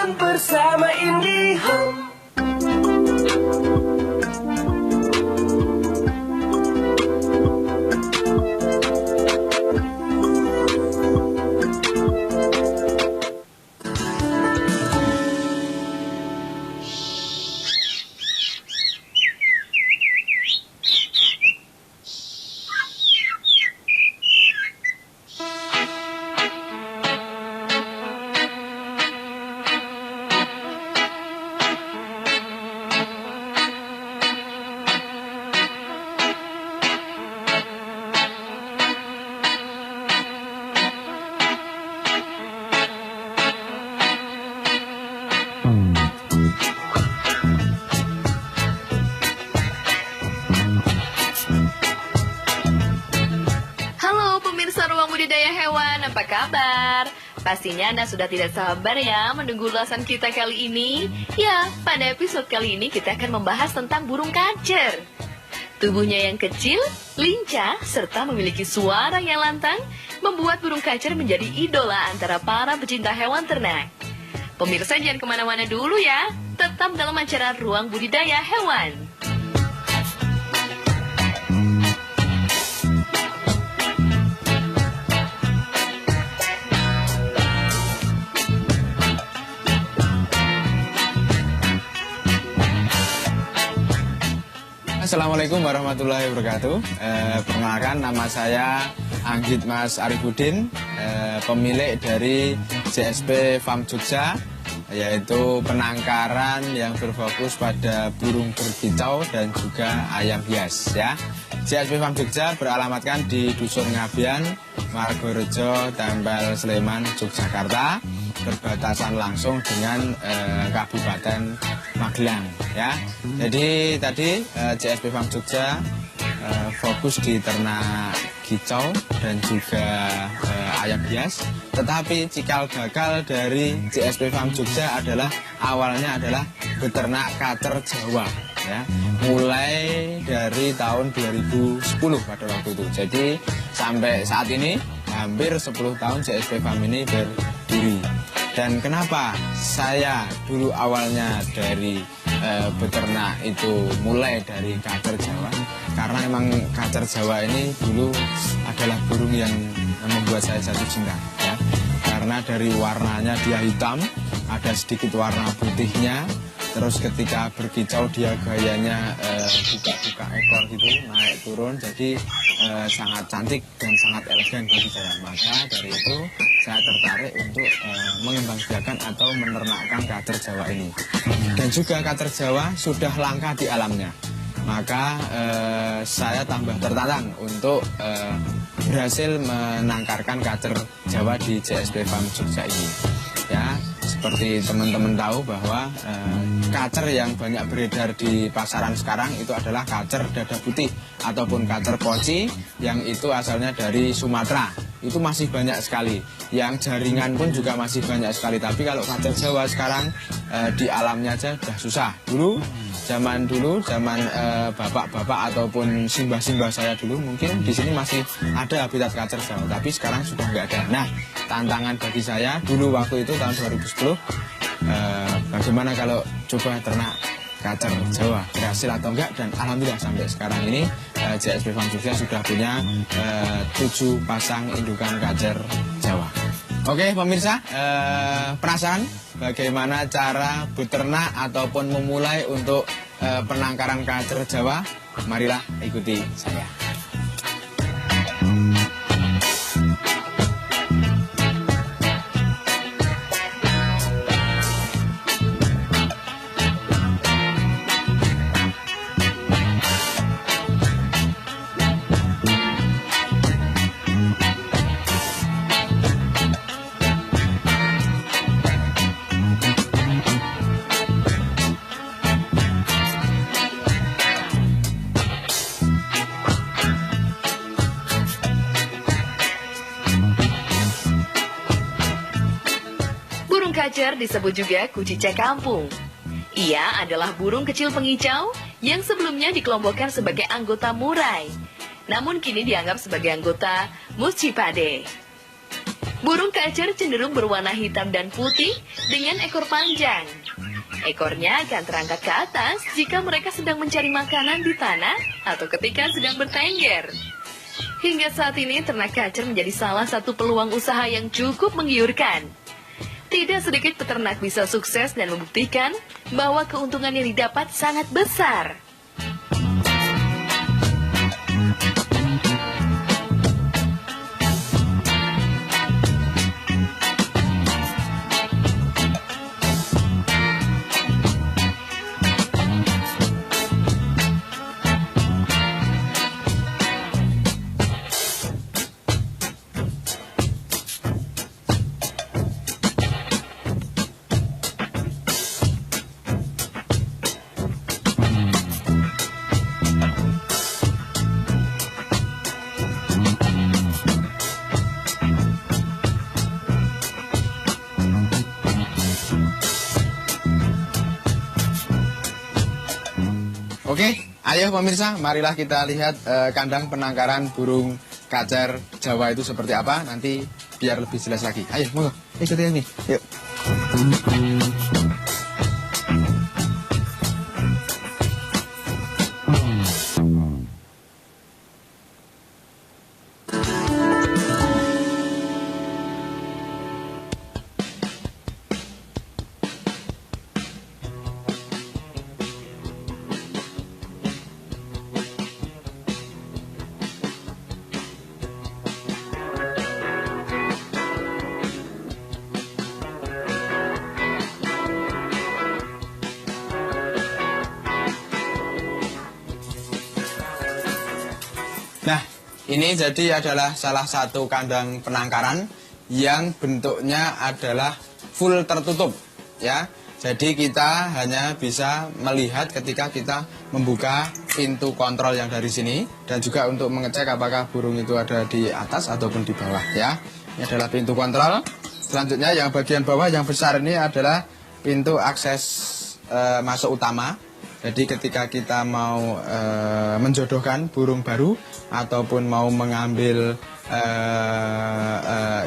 Fun bersama IndiHome. Halo pemirsa Ruang Budidaya Hewan, apa kabar? Pastinya Anda sudah tidak sabar ya menunggu ulasan kita kali ini. Ya, pada episode kali ini kita akan membahas tentang burung kacer. Tubuhnya yang kecil, lincah, serta memiliki suara yang lantang membuat burung kacer menjadi idola antara para pecinta hewan ternak. Pemirsa jangan kemana-mana dulu ya, tetap dalam acara Ruang Budidaya Hewan. Assalamualaikum warahmatullahi wabarakatuh. Perkenalkan, nama saya Anggit Mas Arifudin, pemilik dari JSP Farm Jogja, yaitu penangkaran yang berfokus pada burung berkicau dan juga ayam hias. Ya, JSP Farm Jogja beralamatkan di Dusun Ngabian, Margorejo, Tempel, Sleman, Yogyakarta, berbatasan langsung dengan Kabupaten Magelang. Ya, jadi tadi JSP Farm Jogja fokus di ternak kicau dan juga ayam hias. Tetapi cikal bakal dari JSP Farm Jogja awalnya adalah beternak kacer Jawa. Ya, mulai dari tahun 2010 pada waktu itu. Jadi sampai saat ini hampir 10 tahun JSP Farm ini berdiri. Dan kenapa saya dulu awalnya dari beternak itu mulai dari kacer Jawa? Karena memang kacer Jawa ini dulu adalah burung yang membuat saya jatuh cinta. Ya. Karena dari warnanya dia hitam, ada sedikit warna putihnya. Terus ketika berkicau dia gayanya buka-buka ekor gitu, naik turun. Jadi sangat cantik dan sangat elegan bagi saya. Maka dari itu saya tertarik untuk mengembangbiakan atau menernakkan kacer Jawa ini. Dan juga kacer Jawa sudah langka di alamnya. Maka saya tambah tertantang untuk berhasil menangkarkan kacer Jawa di JSP Farm Jogja ini. Ya, seperti teman-teman tahu bahwa kacer yang banyak beredar di pasaran sekarang itu adalah kacer dada putih ataupun kacer poci yang itu asalnya dari Sumatera. Itu masih banyak sekali. Yang jaringan pun juga masih banyak sekali. Tapi kalau kacer Jawa sekarang di alamnya aja sudah susah. Zaman bapak-bapak ataupun simbah-simbah saya dulu mungkin di sini masih ada habitat kacer Jawa, tapi sekarang sudah nggak ada. Nah, tantangan bagi saya dulu waktu itu tahun 2010, bagaimana kalau coba ternak kacer Jawa, berhasil atau enggak? Dan alhamdulillah sampai sekarang ini JSP Farm Jogja sudah punya 7 pasang indukan kacer Jawa. Oke pemirsa, penasaran bagaimana cara beternak ataupun memulai untuk penangkaran kacer Jawa? Marilah ikuti saya. Kacer disebut juga kucicak kampung. Ia adalah burung kecil pengicau yang sebelumnya dikelompokkan sebagai anggota murai, namun kini dianggap sebagai anggota Muscipadae. Burung kacer cenderung berwarna hitam dan putih dengan ekor panjang. Ekornya akan terangkat ke atas jika mereka sedang mencari makanan di tanah atau ketika sedang bertengger. Hingga saat ini ternak kacer menjadi salah satu peluang usaha yang cukup menggiurkan. Tidak sedikit peternak bisa sukses dan membuktikan bahwa keuntungan yang didapat sangat besar. Oke, ayo pemirsa, marilah kita lihat kandang penangkaran burung kacer Jawa itu seperti apa. Nanti biar lebih jelas lagi. Ayo, monggo, ikuti ini. Yuk. Nah, ini jadi adalah salah satu kandang penangkaran yang bentuknya adalah full tertutup, ya. Jadi kita hanya bisa melihat ketika kita membuka pintu kontrol yang dari sini dan juga untuk mengecek apakah burung itu ada di atas ataupun di bawah, ya. Ini adalah pintu kontrol. Selanjutnya yang bagian bawah yang besar ini adalah pintu akses masuk utama. Jadi ketika kita mau menjodohkan burung baru ataupun mau mengambil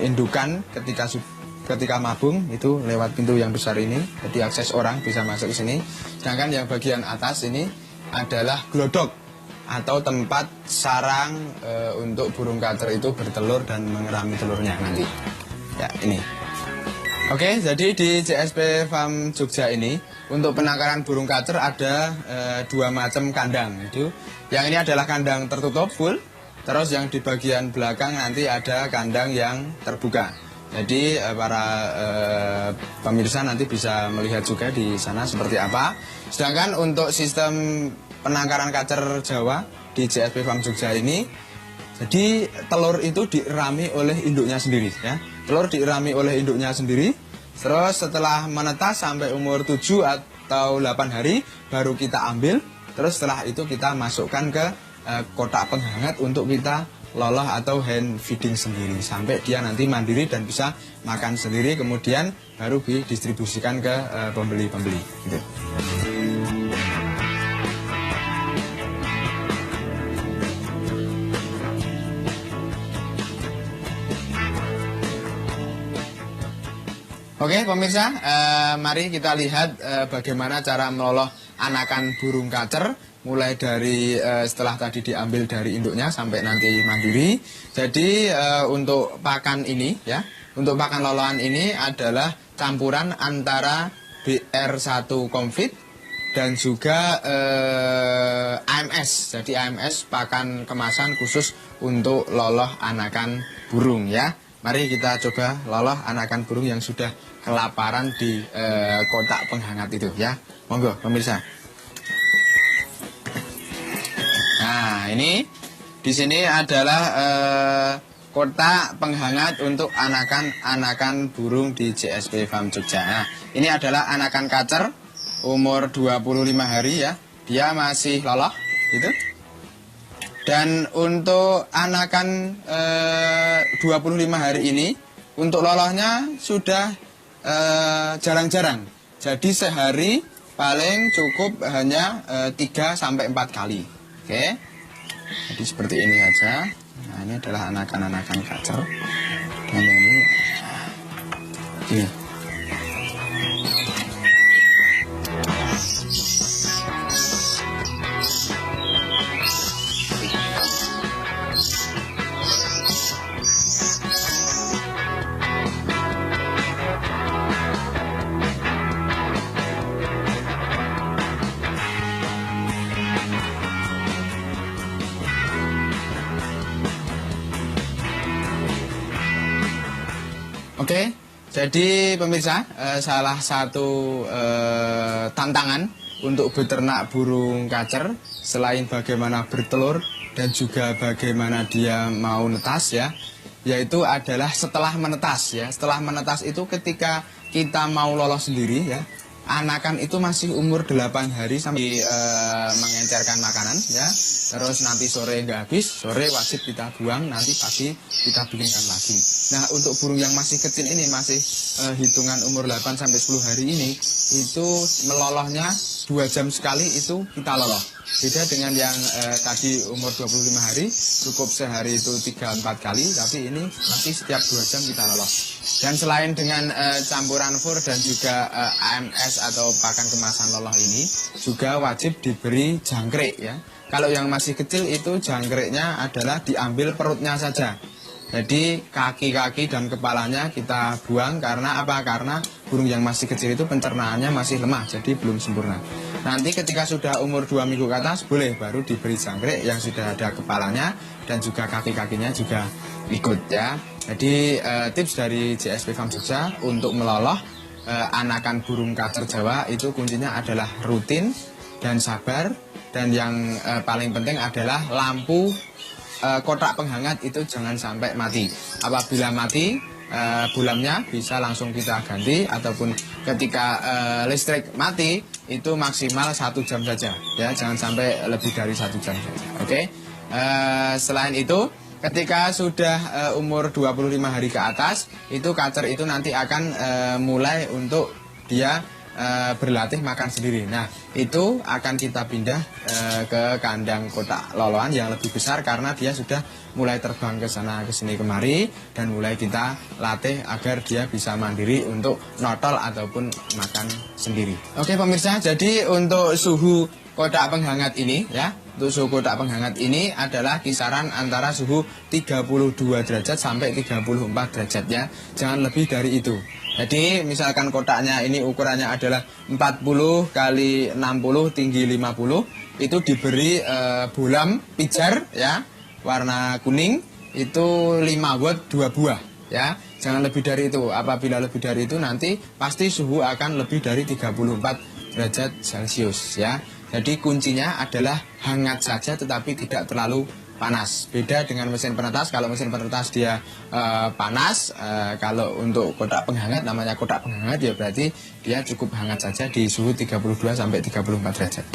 indukan ketika mabung itu lewat pintu yang besar ini. Jadi akses orang bisa masuk ke sini. Sedangkan yang bagian atas ini adalah glodok atau tempat sarang untuk burung kacer itu bertelur dan mengerami telurnya nanti. Ya, ini. Oke, jadi di JSP Farm Jogja ini untuk penangkaran burung kacer ada dua macam kandang. Itu yang ini adalah kandang tertutup full. Terus yang di bagian belakang nanti ada kandang yang terbuka. Jadi para pemirsa nanti bisa melihat juga di sana seperti apa. Sedangkan untuk sistem penangkaran kacer Jawa di JSP Farm Jogja ini, jadi telur itu dirami oleh induknya sendiri, ya. Telur dirami oleh induknya sendiri. Terus setelah menetas sampai umur 7 atau 8 hari baru kita ambil. Terus setelah itu kita masukkan ke kotak penghangat untuk kita loloh atau hand feeding sendiri sampai dia nanti mandiri dan bisa makan sendiri, kemudian baru didistribusikan ke pembeli-pembeli gitu. Oke pemirsa, mari kita lihat bagaimana cara meloloh anakan burung kacer. Mulai dari setelah tadi diambil dari induknya sampai nanti mandiri. Jadi untuk pakan ini, ya, untuk pakan lolohan ini adalah campuran antara BR1 Comfit dan juga AMS. Jadi AMS pakan kemasan khusus untuk loloh anakan burung, ya. Mari kita coba loloh anakan burung yang sudah kelaparan di kotak penghangat itu, ya. Monggo pemirsa. Nah, ini di sini adalah kotak penghangat untuk anakan burung di JSP Farm Jogja. Nah, ini adalah anakan kacer umur 25 hari, ya. Dia masih loloh gitu. Dan untuk anakan 25 hari ini, untuk lolohnya sudah jarang-jarang. Jadi sehari paling cukup hanya 3-4 kali. Oke. Jadi seperti ini saja. Nah, ini adalah anakan kacer. Dan ini Iya. Oke, jadi pemirsa, salah satu tantangan untuk beternak burung kacer selain bagaimana bertelur dan juga bagaimana dia mau netas ya, yaitu adalah setelah menetas ya. Setelah menetas itu ketika kita mau lolos sendiri ya, anakan itu masih umur 8 hari sampai mengencerkan makanan ya. Terus nanti sore nggak habis, sore wajib kita buang, nanti pagi kita bikinkan lagi. Nah, untuk burung yang masih kecil ini, masih hitungan umur 8 sampai 10 hari ini, itu melolosnya 2 jam sekali itu kita loloh. Beda dengan yang tadi umur 25 hari, cukup sehari itu 3-4 kali, tapi ini masih setiap 2 jam kita loloh. Dan selain dengan campuran fur dan juga AMS atau pakan kemasan loloh ini, juga wajib diberi jangkrik ya. Kalau yang masih kecil itu jangkriknya adalah diambil perutnya saja. Jadi kaki-kaki dan kepalanya kita buang karena apa? Karena burung yang masih kecil itu pencernaannya masih lemah, jadi belum sempurna. Nanti ketika sudah umur 2 minggu ke atas boleh baru diberi jangkrik yang sudah ada kepalanya dan juga kaki-kakinya juga ikut ya. Jadi tips dari JSP Farm Jogja untuk meloloh anakan burung kacer Jawa itu kuncinya adalah rutin dan sabar, dan yang paling penting adalah lampu kotak penghangat itu jangan sampai mati. Apabila mati bulamnya bisa langsung kita ganti, ataupun ketika listrik mati itu maksimal 1 jam saja ya, jangan sampai lebih dari 1 jam saja. Oke. Selain itu ketika sudah umur 25 hari ke atas itu kacer itu nanti akan mulai untuk dia berlatih makan sendiri. Nah, itu akan kita pindah ke kandang kotak loloan yang lebih besar karena dia sudah mulai terbang ke sana ke sini kemari, dan mulai kita latih agar dia bisa mandiri untuk notol ataupun makan sendiri. Oke pemirsa, jadi untuk suhu kotak penghangat ini ya, untuk suhu kotak penghangat ini adalah kisaran antara suhu 32 derajat sampai 34 derajat ya. Jangan lebih dari itu. Jadi misalkan kotaknya ini ukurannya adalah 40 kali 60 tinggi 50, itu diberi bolam pijar ya, warna kuning, itu 5 watt 2 buah ya. Jangan lebih dari itu. Apabila lebih dari itu nanti pasti suhu akan lebih dari 34 derajat Celcius ya. Jadi kuncinya adalah hangat saja tetapi tidak terlalu panas. Beda dengan mesin penetas. Kalau mesin penetas dia panas, kalau untuk kotak penghangat, namanya kotak penghangat ya berarti dia cukup hangat saja di suhu 32 sampai 34 derajat.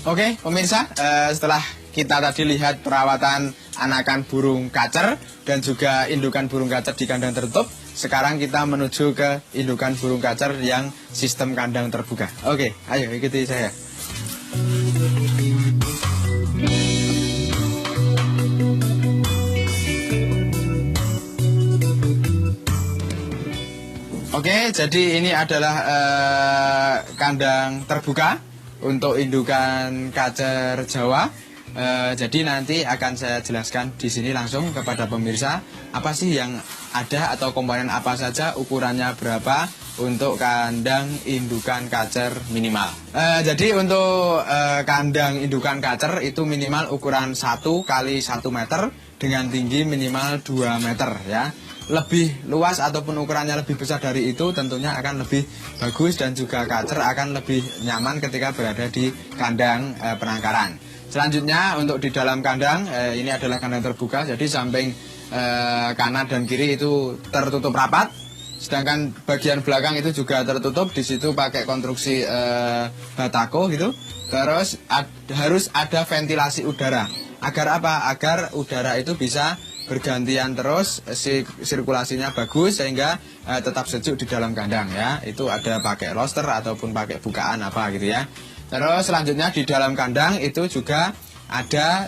Oke pemirsa, setelah kita tadi lihat perawatan anakan burung kacer dan juga indukan burung kacer di kandang tertutup, sekarang kita menuju ke indukan burung kacer yang sistem kandang terbuka. Oke, ayo ikuti saya. Oke, jadi ini adalah kandang terbuka untuk indukan kacer Jawa. Jadi nanti akan saya jelaskan di sini langsung kepada pemirsa apa sih yang ada atau komponen apa saja, ukurannya berapa untuk kandang indukan kacer minimal. Jadi untuk kandang indukan kacer itu minimal ukuran 1 kali 1 meter dengan tinggi minimal 2 meter ya. Lebih luas ataupun ukurannya lebih besar dari itu tentunya akan lebih bagus, dan juga kacer akan lebih nyaman ketika berada di kandang penangkaran. Selanjutnya untuk di dalam kandang, ini adalah kandang terbuka, jadi samping kanan dan kiri itu tertutup rapat, sedangkan bagian belakang itu juga tertutup, di situ pakai konstruksi batako gitu. Terus harus ada ventilasi udara. Agar apa? Agar udara itu bisa bergantian terus, sirkulasinya bagus sehingga tetap sejuk di dalam kandang ya. Itu ada pakai roster ataupun pakai bukaan apa gitu ya. Terus selanjutnya di dalam kandang itu juga ada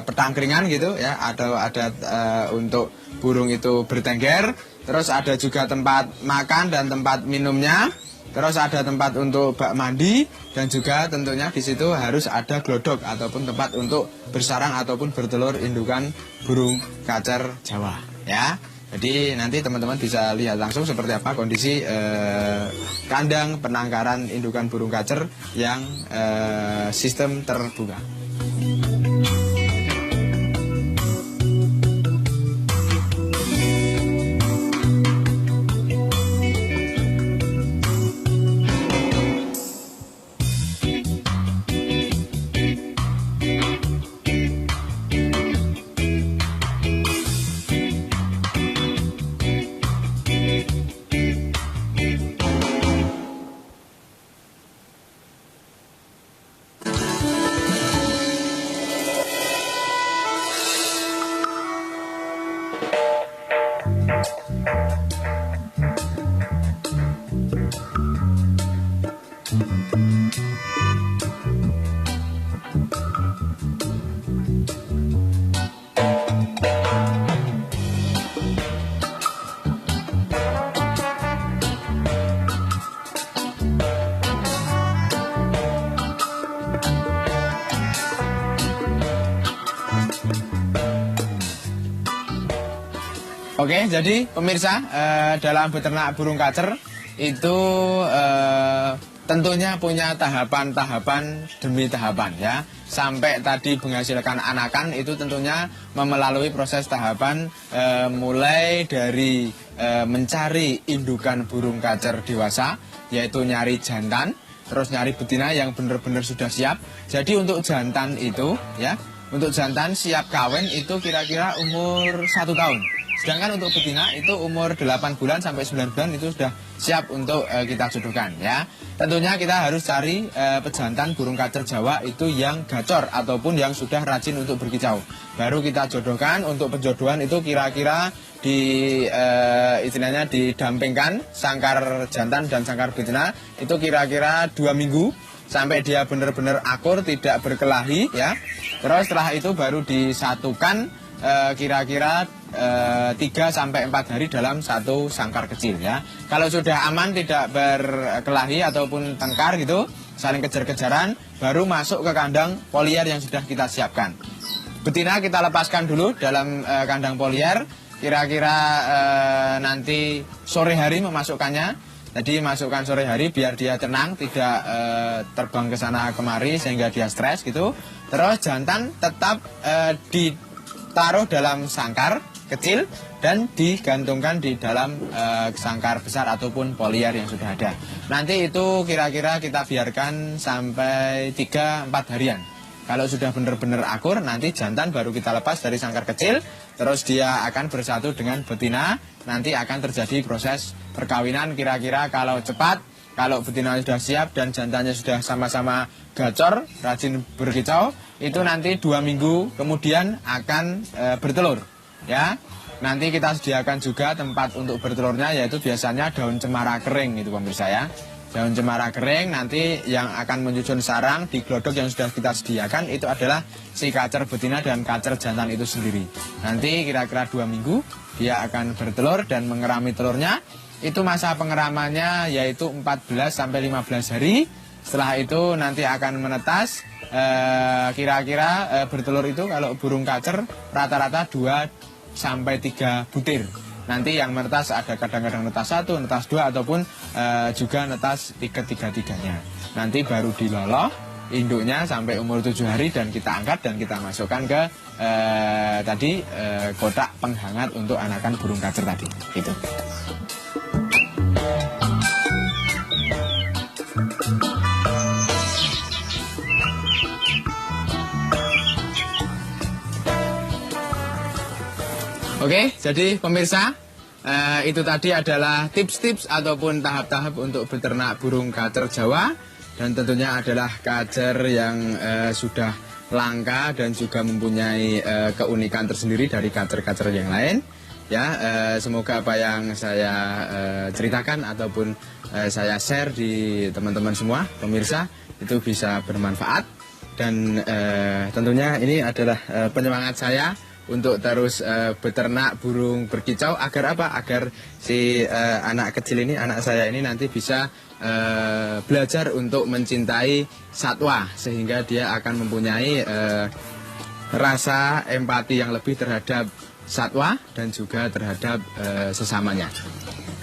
petangkringan gitu ya, ada untuk burung itu bertengger. Terus ada juga tempat makan dan tempat minumnya. Terus ada tempat untuk bak mandi dan juga tentunya di situ harus ada glodok ataupun tempat untuk bersarang ataupun bertelur indukan burung kacer Jawa ya. Jadi nanti teman-teman bisa lihat langsung seperti apa kondisi kandang penangkaran indukan burung kacer yang sistem terbuka. Oke, jadi pemirsa, dalam beternak burung kacer itu tentunya punya tahapan-tahapan demi tahapan ya. Sampai tadi menghasilkan anakan itu tentunya melalui proses tahapan mulai dari mencari indukan burung kacer dewasa, yaitu nyari jantan, terus nyari betina yang benar-benar sudah siap. Jadi untuk jantan itu ya, untuk jantan siap kawin itu kira-kira umur 1 tahun. Sedangkan untuk betina itu umur 8 bulan sampai 9 bulan itu sudah siap untuk kita jodohkan ya. Tentunya kita harus cari pejantan burung kacer Jawa itu yang gacor ataupun yang sudah rajin untuk berkicau. Baru kita jodohkan. Untuk penjodohan itu kira-kira istilahnya didampingkan sangkar jantan dan sangkar betina itu kira-kira 2 minggu sampai dia benar-benar akur, tidak berkelahi ya. Terus setelah itu baru disatukan kira-kira 3 sampai 4 hari dalam satu sangkar kecil ya. Kalau sudah aman, tidak berkelahi ataupun tengkar gitu, saling kejar-kejaran, baru masuk ke kandang polier yang sudah kita siapkan. Betina kita lepaskan dulu dalam kandang polier, kira-kira nanti sore hari memasukkannya. Jadi masukkan sore hari biar dia tenang, tidak terbang ke sana kemari sehingga dia stres gitu. Terus jantan tetap ditaruh dalam sangkar kecil dan digantungkan di dalam sangkar besar ataupun polier yang sudah ada. Nanti itu kira-kira kita biarkan sampai 3-4 harian. Kalau sudah benar-benar akur, nanti jantan baru kita lepas dari sangkar kecil, terus dia akan bersatu dengan betina. Nanti akan terjadi proses perkawinan kira-kira kalau cepat, kalau betina sudah siap dan jantannya sudah sama-sama gacor, rajin berkicau, itu nanti 2 minggu kemudian akan bertelur. Ya, nanti kita sediakan juga tempat untuk bertelurnya, yaitu biasanya daun cemara kering itu pemirsa ya. Daun cemara kering nanti yang akan menyusun sarang di glodok yang sudah kita sediakan itu adalah si kacer betina dan kacer jantan itu sendiri. Nanti kira-kira 2 minggu dia akan bertelur dan mengerami telurnya. Itu masa pengeramannya yaitu 14 sampai 15 hari. Setelah itu nanti akan menetas. Kira-kira bertelur itu kalau burung kacer rata-rata 2 sampai 3 butir. Nanti yang menetas ada kadang-kadang netas 1, netas 2 ataupun juga netas 3-3-3-nya. Nanti baru diloloh induknya sampai umur 7 hari dan kita angkat dan kita masukkan ke kotak penghangat untuk anakan burung kacer tadi. Itu. Oke, jadi pemirsa, itu tadi adalah tips-tips ataupun tahap-tahap untuk beternak burung kacer Jawa. Dan tentunya adalah kacer yang sudah langka dan juga mempunyai keunikan tersendiri dari kacer-kacer yang lain. Ya, semoga apa yang saya ceritakan ataupun saya share di teman-teman semua pemirsa itu bisa bermanfaat, dan tentunya ini adalah penyemangat saya untuk terus beternak burung berkicau agar apa? Agar si anak kecil ini, anak saya ini nanti bisa belajar untuk mencintai satwa, sehingga dia akan mempunyai rasa empati yang lebih terhadap satwa dan juga terhadap sesamanya.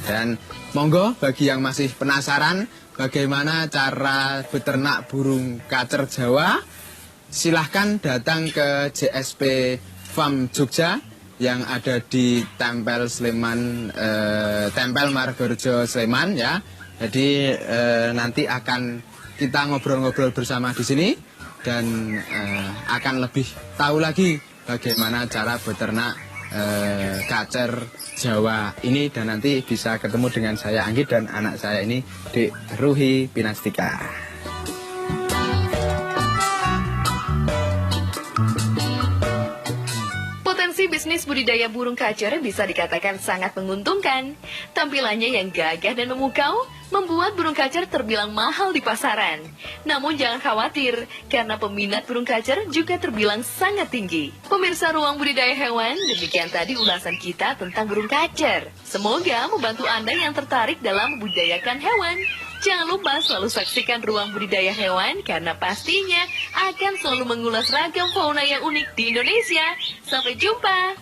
Dan monggo bagi yang masih penasaran bagaimana cara beternak burung kacer Jawa, silahkan datang ke JSP Farm Jogja yang ada di Tempel Sleman, Tempel Margorejo Sleman ya. Jadi nanti akan kita ngobrol-ngobrol bersama di sini dan akan lebih tahu lagi bagaimana cara beternak kacer Jawa ini, dan nanti bisa ketemu dengan saya Anggit dan anak saya ini Dek Ruhi Pinastika. Bisnis budidaya burung kacer bisa dikatakan sangat menguntungkan. Tampilannya yang gagah dan memukau membuat burung kacer terbilang mahal di pasaran. Namun jangan khawatir, karena peminat burung kacer juga terbilang sangat tinggi. Pemirsa Ruang Budidaya Hewan, demikian tadi ulasan kita tentang burung kacer. Semoga membantu Anda yang tertarik dalam membudidayakan hewan. Jangan lupa selalu saksikan Ruang Budidaya Hewan, karena pastinya akan selalu mengulas ragam fauna yang unik di Indonesia. Sampai jumpa!